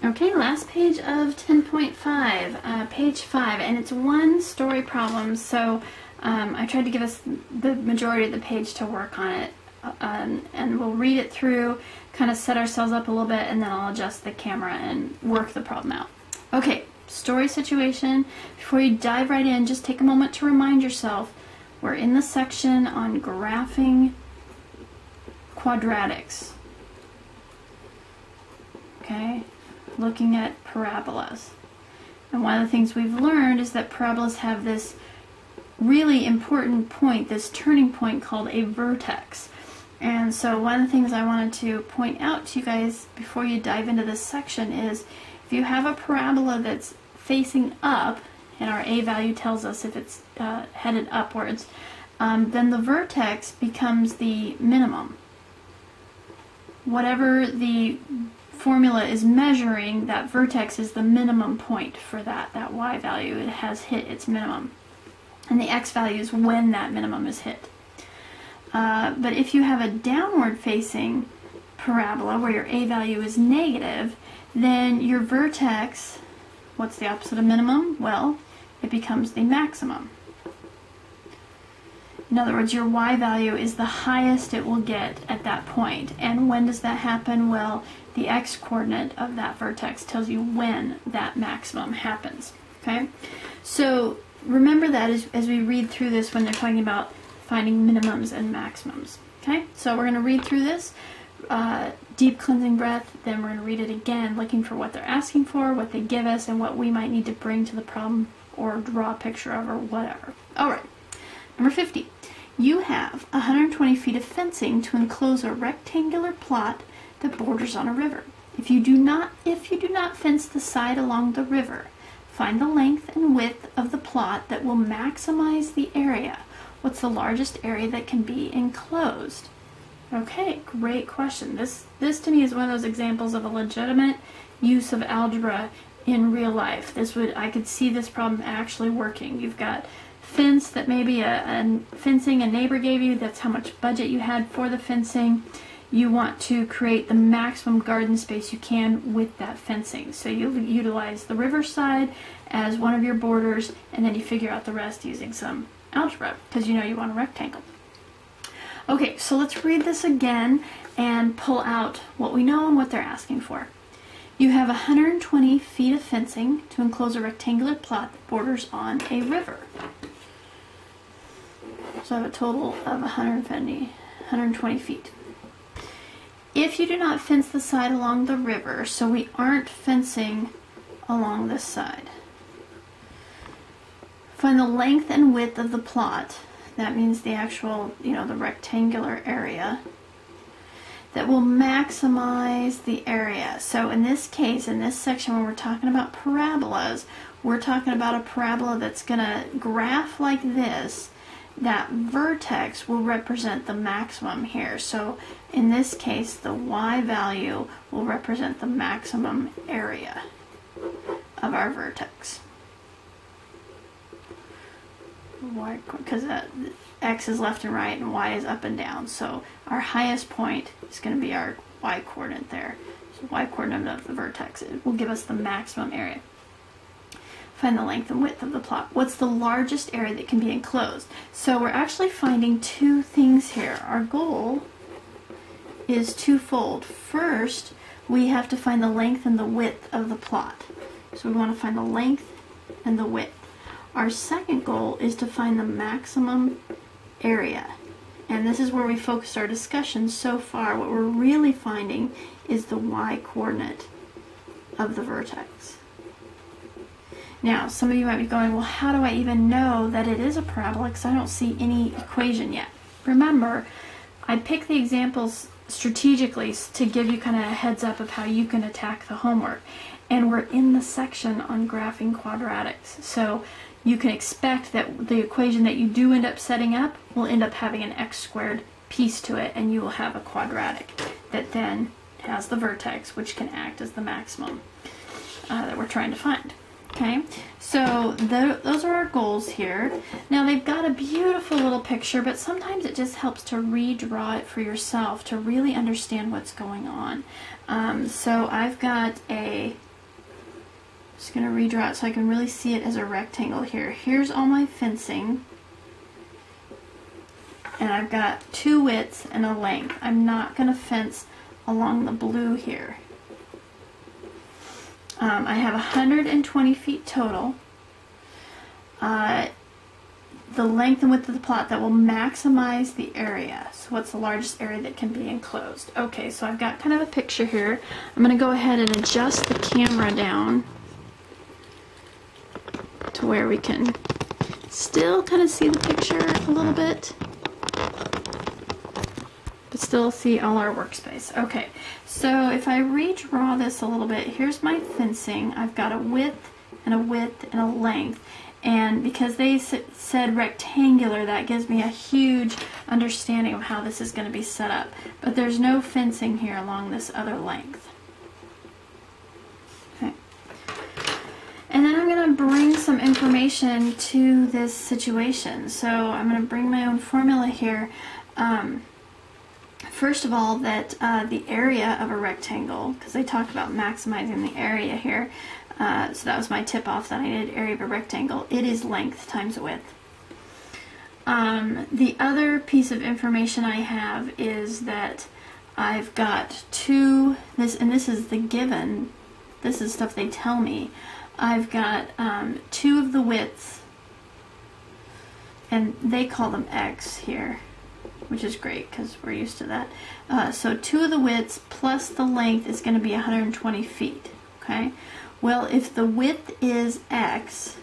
Okay, last page of 10.5, page 5, and it's one story problem, so I tried to give us the majority of the page to work on it, and we'll read it through, kind of set ourselves up a little bit, and then I'll adjust the camera and work the problem out. Okay, story situation. Before you dive right in, just take a moment to remind yourself we're in the section on graphing quadratics. Okay, looking at parabolas. And one of the things we've learned is that parabolas have this really important point, this turning point called a vertex. And so one of the things I wanted to point out to you guys before you dive into this section is if you have a parabola that's facing up, and our a value tells us if it's headed upwards, then the vertex becomes the minimum. Whatever the formula is measuring, that vertex is the minimum point for that y value. It has hit its minimum. And the x value is when that minimum is hit. But if you have a downward facing parabola where your a value is negative, then your vertex, what's the opposite of minimum? Well, it becomes the maximum. In other words, your y value is the highest it will get at that point. And when does that happen? Well, the x coordinate of that vertex tells you when that maximum happens. Okay? So remember that as we read through this when they're talking about finding minimums and maximums. Okay? So we're going to read through this. Deep cleansing breath, then we're going to read it again, looking for what they're asking for, what they give us, and what we might need to bring to the problem or draw a picture of or whatever. Alright, number 50. You have 120 feet of fencing to enclose a rectangular plot that borders on a river. If you do not fence the side along the river, find the length and width of the plot that will maximize the area. What's the largest area that can be enclosed? Okay, great question. This to me is one of those examples of a legitimate use of algebra in real life. I could see this problem actually working. You've got fence that maybe a fencing a neighbor gave you. That's how much budget you had for the fencing. You want to create the maximum garden space you can with that fencing. So you utilize the riverside as one of your borders, and then you figure out the rest using some algebra because you know you want a rectangle. Okay, so let's read this again and pull out what we know and what they're asking for. You have 120 feet of fencing to enclose a rectangular plot that borders on a river. So I have a total of 120 feet. If you do not fence the side along the river, so we aren't fencing along this side, find the length and width of the plot. That means the actual, the rectangular area that will maximize the area. So in this case, in this section when we're talking about parabolas, we're talking about a parabola that's going to graph like this. That vertex will represent the maximum here. So in this case, the y value will represent the maximum area of our vertex. Because x is left and right and y is up and down. So our highest point is going to be our y coordinate there. So y coordinate of the vertex. It will give us the maximum area. Find the length and width of the plot. What's the largest area that can be enclosed? So we're actually finding two things here. Our goal is twofold. First, we have to find the length and the width of the plot. So we want to find the length and the width. Our second goal is to find the maximum area. And this is where we focused our discussion so far. What we're really finding is the y coordinate of the vertex. Now, some of you might be going, well, how do I even know that it is a parabola? Because I don't see any equation yet. Remember, I pick the examples strategically to give you kind of a heads up of how you can attack the homework. And we're in the section on graphing quadratics. So you can expect that the equation that you do end up setting up will end up having an x squared piece to it, and you will have a quadratic that then has the vertex, which can act as the maximum that we're trying to find. Okay, so those are our goals here. Now they've got a beautiful little picture, but sometimes it just helps to redraw it for yourself to really understand what's going on. So I've got just going to redraw it so I can really see it as a rectangle here. Here's all my fencing, and I've got 2 widths and a length. I'm not going to fence along the blue here. I have 120 feet total. The length and width of the plot that will maximize the area. So what's the largest area that can be enclosed? Okay, so I've got kind of a picture here. I'm going to go ahead and adjust the camera down to where we can still kind of see the picture a little bit, but still see all our workspace. Okay, so if I redraw this a little bit, here's my fencing. I've got a width and a length, and because they said rectangular, that gives me a huge understanding of how this is going to be set up. But there's no fencing here along this other length. Okay. And then I'm going to bring some information to this situation. So I'm going to bring my own formula here. First of all, that the area of a rectangle, because they talked about maximizing the area here, so that was my tip-off that I needed area of a rectangle. It is length times width. The other piece of information I have is that I've got 2, and this is the given, this is stuff they tell me. I've got 2 of the widths, and they call them X here, which is great because we're used to that. So 2 of the widths plus the length is going to be 120 feet. Okay. Well, if the width is X,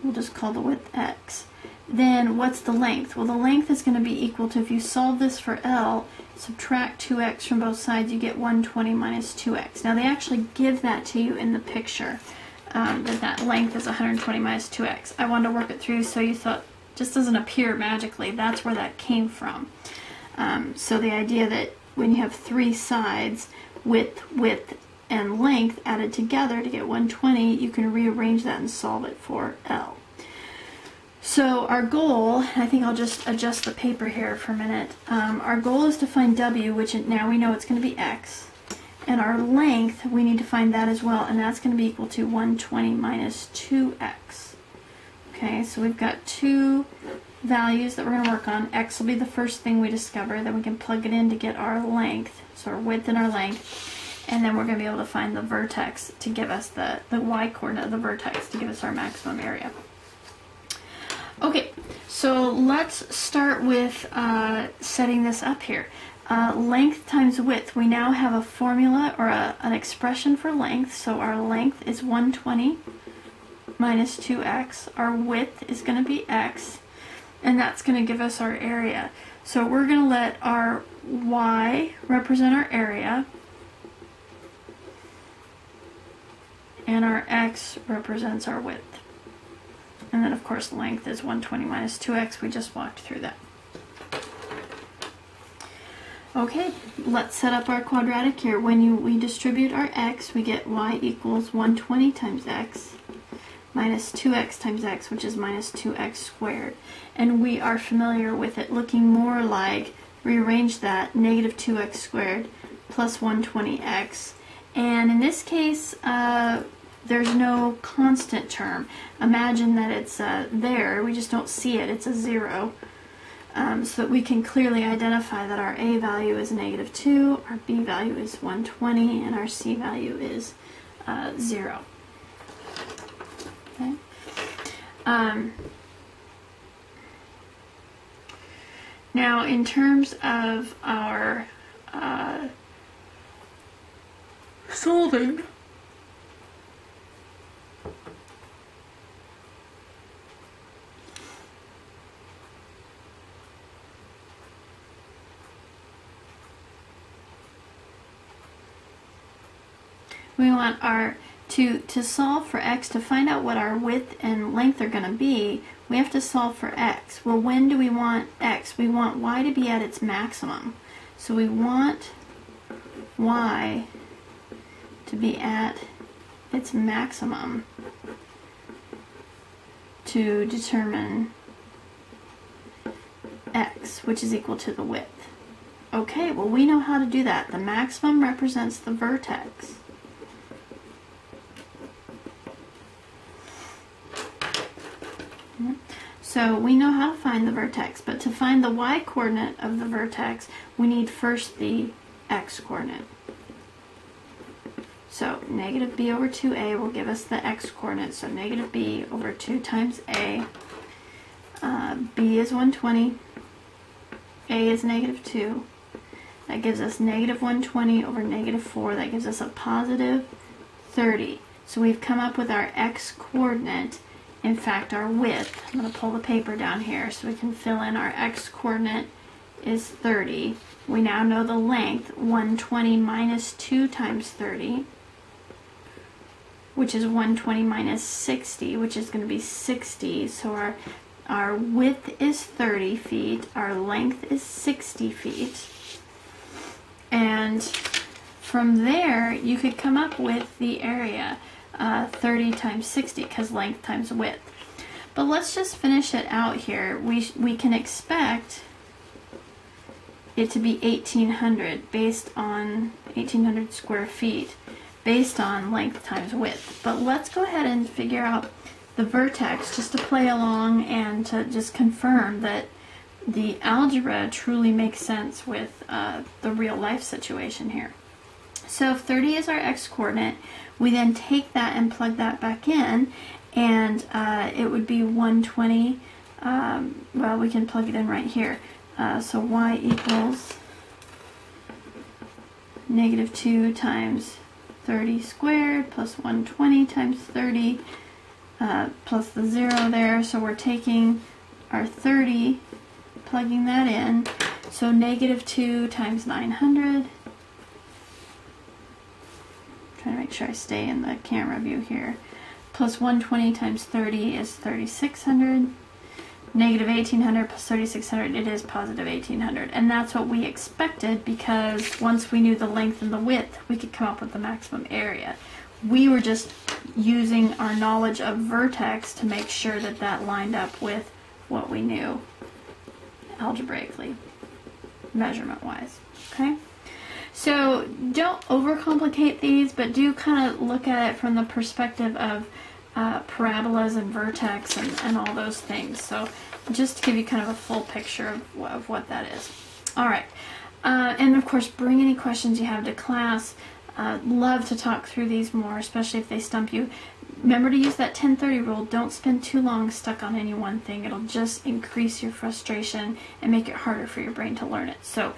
we'll just call the width X. Then what's the length? Well, the length is going to be equal to, if you solve this for L, subtract 2x from both sides, you get 120 minus 2x. Now they actually give that to you in the picture, that length is 120 minus 2x. I wanted to work it through so you thought, just doesn't appear magically. That's where that came from. So the idea that when you have 3 sides, width, and length added together to get 120, you can rearrange that and solve it for L. So our goal, I think I'll just adjust the paper here for a minute. Our goal is to find W, which now we know it's going to be X. And our length, we need to find that as well, and that's going to be equal to 120 minus 2x. Okay, so we've got 2 values that we're going to work on. X will be the first thing we discover, then we can plug it in to get our length, so our width and our length. And then we're going to be able to find the vertex to give us the y-coordinate of the vertex to give us our maximum area. Okay, so let's start with setting this up here. Length times width. We now have a formula or an expression for length. So our length is 120 minus 2x. Our width is going to be x, and that's going to give us our area. So we're going to let our y represent our area, and our x represents our width. And then of course length is 120 minus 2x. We just walked through that. Okay, let's set up our quadratic here. When we distribute our x, we get y equals 120 times x minus 2x times x, which is minus 2x squared. And we are familiar with it looking more like, rearrange that, negative 2x squared plus 120x. And in this case, there's no constant term. Imagine that it's there, we just don't see it, it's a 0. So that we can clearly identify that our A value is negative 2, our B value is 120, and our C value is 0. Okay. Now, in terms of our solving, we want our to solve for x, to find out what our width and length are going to be, we have to solve for x. Well, when do we want x? We want y to be at its maximum. So we want y to be at its maximum to determine x, which is equal to the width. Okay, well we know how to do that. The maximum represents the vertex. So we know how to find the vertex, but to find the y-coordinate of the vertex, we need first the x-coordinate. So negative b over 2a will give us the x-coordinate, so negative b over 2 times a. B is 120, a is negative 2. That gives us negative 120 over negative 4. That gives us a positive 30. So we've come up with our x-coordinate. In fact, our width, I'm going to pull the paper down here so we can fill in our x-coordinate is 30. We now know the length, 120 minus 2 times 30, which is 120 minus 60, which is going to be 60. So our width is 30 feet, our length is 60 feet. And from there, you could come up with the area. 30 times 60, because length times width. But let's just finish it out here. We can expect it to be 1800 based on 1800 square feet based on length times width. But let's go ahead and figure out the vertex just to play along and to just confirm that the algebra truly makes sense with the real life situation here. So if 30 is our x-coordinate, we then take that and plug that back in, and it would be 120. Well, we can plug it in right here. So y equals negative 2 times 30 squared plus 120 times 30 plus the 0 there. So we're taking our 30, plugging that in. So negative 2 times 900. Trying to make sure I stay in the camera view here. Plus 120 times 30 is 3600. Negative 1800 plus 3600, it is positive 1800. And that's what we expected, because once we knew the length and the width, we could come up with the maximum area. We were just using our knowledge of vertex to make sure that that lined up with what we knew algebraically, measurement-wise. Okay? So don't overcomplicate these, but do kind of look at it from the perspective of parabolas and vertex and all those things. So just to give you kind of a full picture of what that is. All right. And of course, bring any questions you have to class. Love to talk through these more, especially if they stump you. Remember to use that 10-30 rule. Don't spend too long stuck on any one thing. It'll just increase your frustration and make it harder for your brain to learn it. So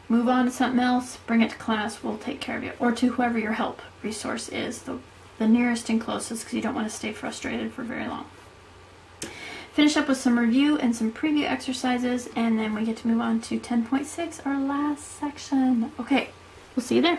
move on to something else, bring it to class, we'll take care of you. Or to whoever your help resource is, the nearest and closest, because you don't want to stay frustrated for very long. Finish up with some review and some preview exercises, and then we get to move on to 10.6, our last section. Okay, we'll see you there.